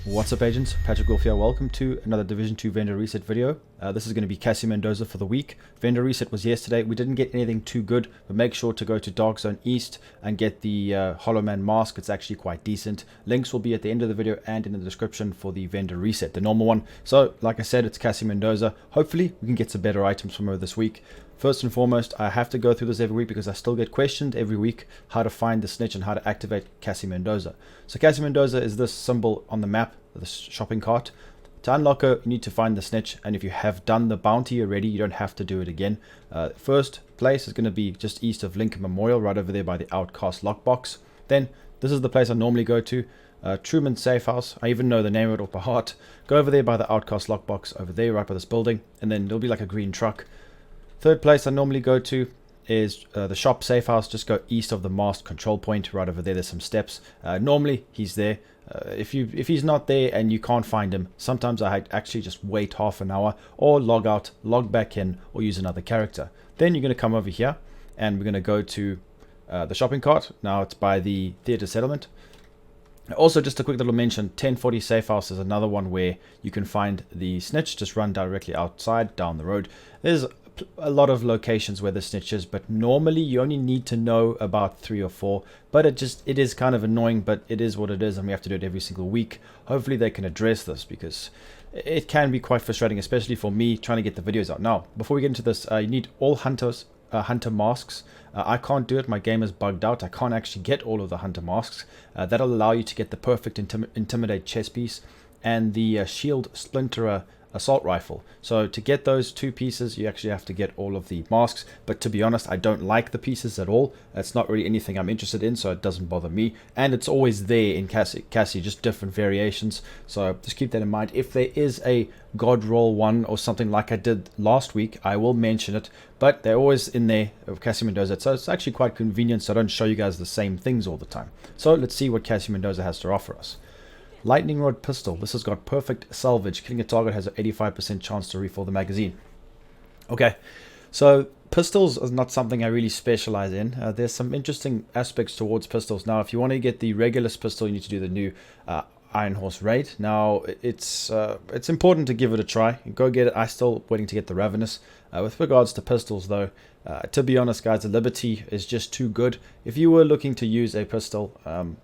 What's up, agents? Patriot here. Welcome to another Division 2 vendor reset video. This is going to be Cassie Mendoza for the week. Vendor reset was yesterday. We didn't get anything too good, but make sure to go to Dark Zone East and get the Hollow Man mask. It's actually quite decent. Links will be at the end of the video and in the description for the vendor reset, the normal one. So, like I said, it's Cassie Mendoza. Hopefully, we can get some better items from her this week. First and foremost, I have to go through this every week because I still get questioned every week how to find the snitch and how to activate Cassie Mendoza. So Cassie Mendoza is this symbol on the map, the shopping cart. To unlock her, you need to find the snitch, and if you have done the bounty already, you don't have to do it again. First place is going to be just east of Lincoln Memorial, right over there by the Outcast lockbox. Then, this is the place I normally go to, Truman Safe House. I even know the name of it off by heart. Go over there by the Outcast lockbox, over there, right by this building, and then there'll be like a green truck. Third place I normally go to is the shop safe house. Just go east of the mast control point, right over there. There's some steps. Normally he's there. If he's not there and you can't find him, sometimes I actually just wait half an hour or log out, log back in, or use another character. Then you're going to come over here and we're going to go to the shopping cart. Now it's by the theater settlement. Also, just a quick little mention, 1040 safe house is another one where you can find the snitch. Just run directly outside down the road. There's a lot of locations where the snitch is, but normally you only need to know about 3 or 4, but it is kind of annoying, but it is what it is, and we have to do it every single week. Hopefully they can address this, because it can be quite frustrating, especially for me trying to get the videos out. Now, before we get into this, you need all hunter masks. I can't do it. My game is bugged out. I can't actually get all of the hunter masks. That'll allow you to get the perfect intimidate chest piece and the shield splinterer assault rifle. So to get those 2 pieces, you actually have to get all of the masks. But to be honest, I don't like the pieces at all. It's not really anything I'm interested in, so it doesn't bother me. And it's always there in Cassie, just different variations. So just keep that in mind. If there is a God roll one or something like I did last week, I will mention it. But they're always in there of Cassie Mendoza. So it's actually quite convenient, so I don't show you guys the same things all the time. So let's see what Cassie Mendoza has to offer us. Lightning Rod Pistol. This has got perfect salvage. Killing a target has an 85% chance to refill the magazine. Okay, so pistols is not something I really specialize in. There's some interesting aspects towards pistols. Now, if you want to get the regular pistol, you need to do the new Iron Horse Raid. Now, it's important to give it a try. Go get it. I'm still waiting to get the Ravenous. With regards to pistols, though, to be honest, guys, the Liberty is just too good. If you were looking to use a pistol,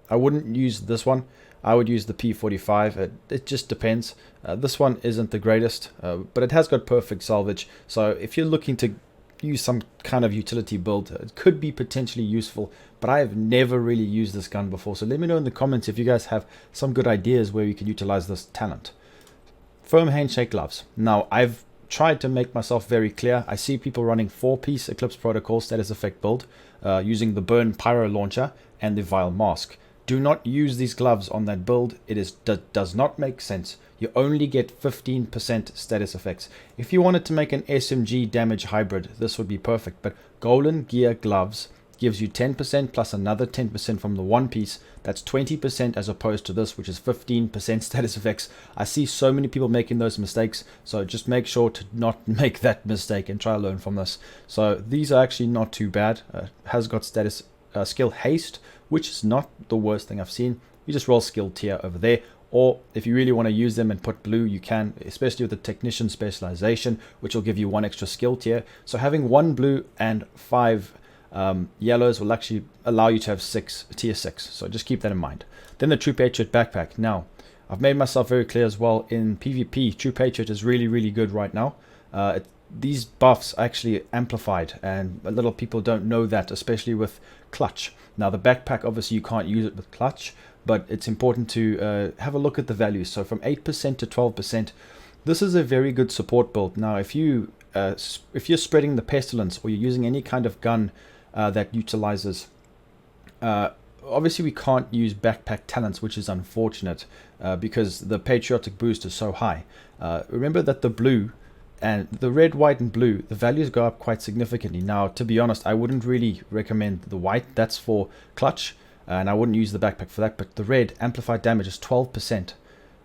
I wouldn't use this one. I would use the P45. It just depends. This one isn't the greatest, but it has got perfect salvage. So if you're looking to use some kind of utility build, it could be potentially useful, but I have never really used this gun before. So let me know in the comments if you guys have some good ideas where you can utilize this talent. Firm Handshake gloves. Now, I've tried to make myself very clear. I see people running 4-piece Eclipse Protocol status effect build using the Burn Pyro Launcher and the Vile Mask. Do not use these gloves on that build. Does not make sense. You only get 15% status effects. If you wanted to make an SMG damage hybrid, this would be perfect. But Golden Gear gloves gives you 10% plus another 10% from the one piece. That's 20% as opposed to this, which is 15% status effects. I see so many people making those mistakes, so just make sure to not make that mistake and try to learn from this. So these are actually not too bad. Has got status skill haste, which is not the worst thing I've seen. You just roll skill tier over there, or if you really want to use them and put blue, you can, especially with the technician specialization, which will give you 1 extra skill tier. So having 1 blue and 5 yellows will actually allow you to have 6 tier 6. So just keep that in mind. Then the True Patriot backpack. Now, I've made myself very clear as well in PvP. True Patriot is really, really good right now. These buffs are actually amplified, and a lot of people don't know that, especially with clutch. Now, the backpack, obviously you can't use it with clutch, but it's important to have a look at the values. So from 8% to 12%, this is a very good support build. Now, if you're spreading the pestilence, or you're using any kind of gun that utilizes, obviously we can't use backpack talents, which is unfortunate because the patriotic boost is so high. Remember that the blue and the red, white, and blue, the values go up quite significantly. Now, to be honest, I wouldn't really recommend the white. That's for clutch, and I wouldn't use the backpack for that. But the red amplified damage is 12%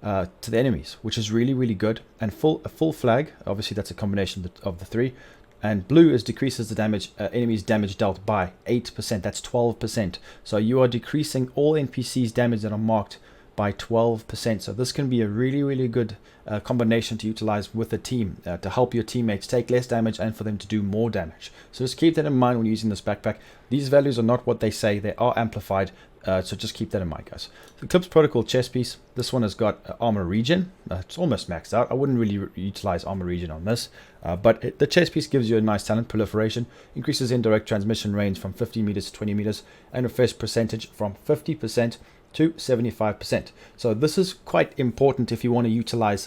to the enemies, which is really, really good. And a full flag, obviously that's a combination of the 3. And blue is decreases the damage, enemies damage dealt by 8%. That's 12%. So you are decreasing all NPCs damage that are marked by 12%. So this can be a really good combination to utilize with a team to help your teammates take less damage and for them to do more damage. So just keep that in mind when using this backpack. These values are not what they say, they are amplified. So just keep that in mind, guys. The Eclipse Protocol chest piece. This one has got armor regen. It's almost maxed out. I wouldn't really utilize armor regen on this, but the chest piece gives you a nice talent proliferation, increases indirect transmission range from 50 meters to 20 meters, and refresh percentage from 50% to 75%. So this is quite important if you want to utilize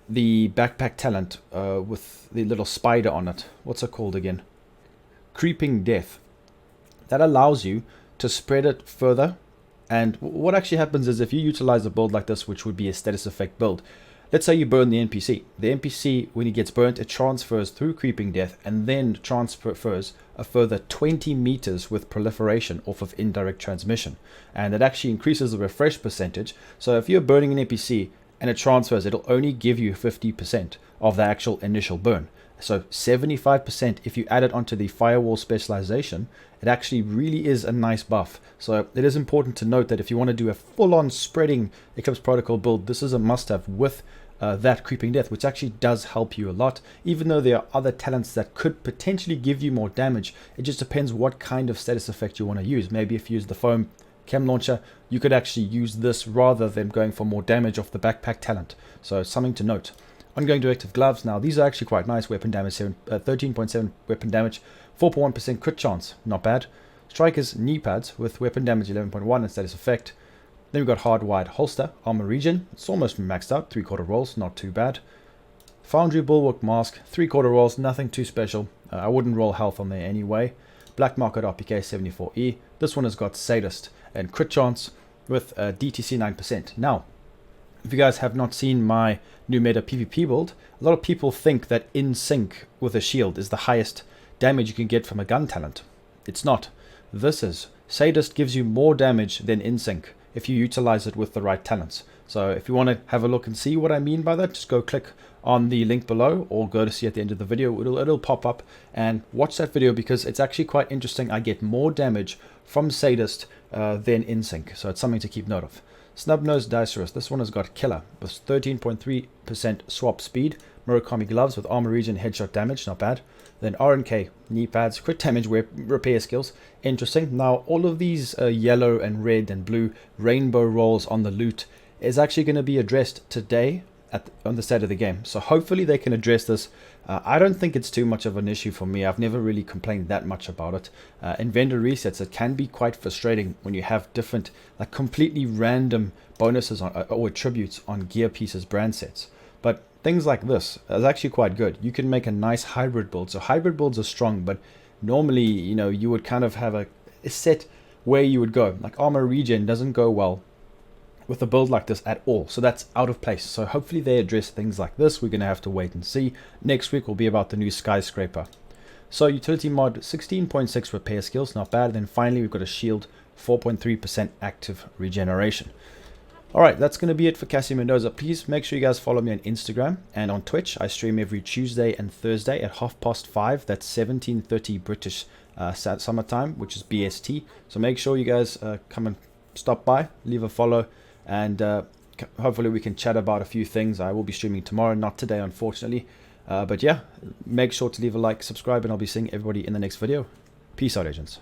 the backpack talent with the little spider on it. What's it called again? Creeping Death. That allows you to spread it further. And what actually happens is if you utilize a build like this, which would be a status effect build, let's say you burn the NPC. The NPC, when he gets burnt, it transfers through Creeping Death and then transfers a further 20 meters with proliferation off of indirect transmission. And it actually increases the refresh percentage. So if you're burning an NPC and it transfers, it'll only give you 50% of the actual initial burn. So 75% if you add it onto the firewall specialization, it actually really is a nice buff. So it is important to note that if you want to do a full-on spreading Eclipse Protocol build, this is a must-have with that Creeping Death, which actually does help you a lot. Even though there are other talents that could potentially give you more damage, it just depends what kind of status effect you want to use. Maybe if you use the foam chem launcher, you could actually use this rather than going for more damage off the backpack talent. So something to note. Ongoing directive gloves. Now these are actually quite nice. Weapon damage 13.7 weapon damage, 4.1% crit chance, not bad. Strikers knee pads with weapon damage 11.1 and status effect. Then we've got hardwired holster, armor regen. It's almost maxed out, 3/4 rolls, not too bad. Foundry bulwark mask, 3/4 rolls, nothing too special. I wouldn't roll health on there anyway. Black market RPK 74E. This one has got sadist and crit chance with DTC 9%. Now, if you guys have not seen my new meta PvP build, a lot of people think that in sync with a shield is the highest damage you can get from a gun talent. It's not. This is. Sadist gives you more damage than in sync if you utilize it with the right talents. So if you want to have a look and see what I mean by that, just go click on the link below or go to see at the end of the video. It'll pop up and watch that video because it's actually quite interesting. I get more damage from Sadist than in sync. So it's something to keep note of. Snub-nosed Dicerus. This one has got killer with 13.3% swap speed. Murakami gloves with armor regen headshot damage, not bad. Then RNK knee pads, crit damage repair skills, interesting. Now all of these yellow and red and blue rainbow rolls on the loot is actually going to be addressed today on the state of the game. So hopefully they can address this. I don't think it's too much of an issue for me. I've never really complained that much about it. In vendor resets, it can be quite frustrating when you have different, like completely random bonuses on, or attributes on gear pieces brand sets. But things like this is actually quite good. You can make a nice hybrid build. So hybrid builds are strong, but normally, you know, you would kind of have a set where you would go. Like armor regen doesn't go well with a build like this at all, so that's out of place. So hopefully they address things like this. We're going to have to wait and see. Next week will be about the new skyscraper. So utility mod 16.6 repair skills, not bad. Then finally we've got a shield 4.3% active regeneration. Alright, that's going to be it for Cassie Mendoza. Please make sure you guys follow me on Instagram and on Twitch. I stream every Tuesday and Thursday at 5:30. That's 17:30 British summertime, which is BST. So make sure you guys come and stop by, leave a follow, and hopefully we can chat about a few things. I will be streaming tomorrow, not today unfortunately, but yeah, make sure to leave a like, subscribe, and I'll be seeing everybody in the next video. Peace out, agents.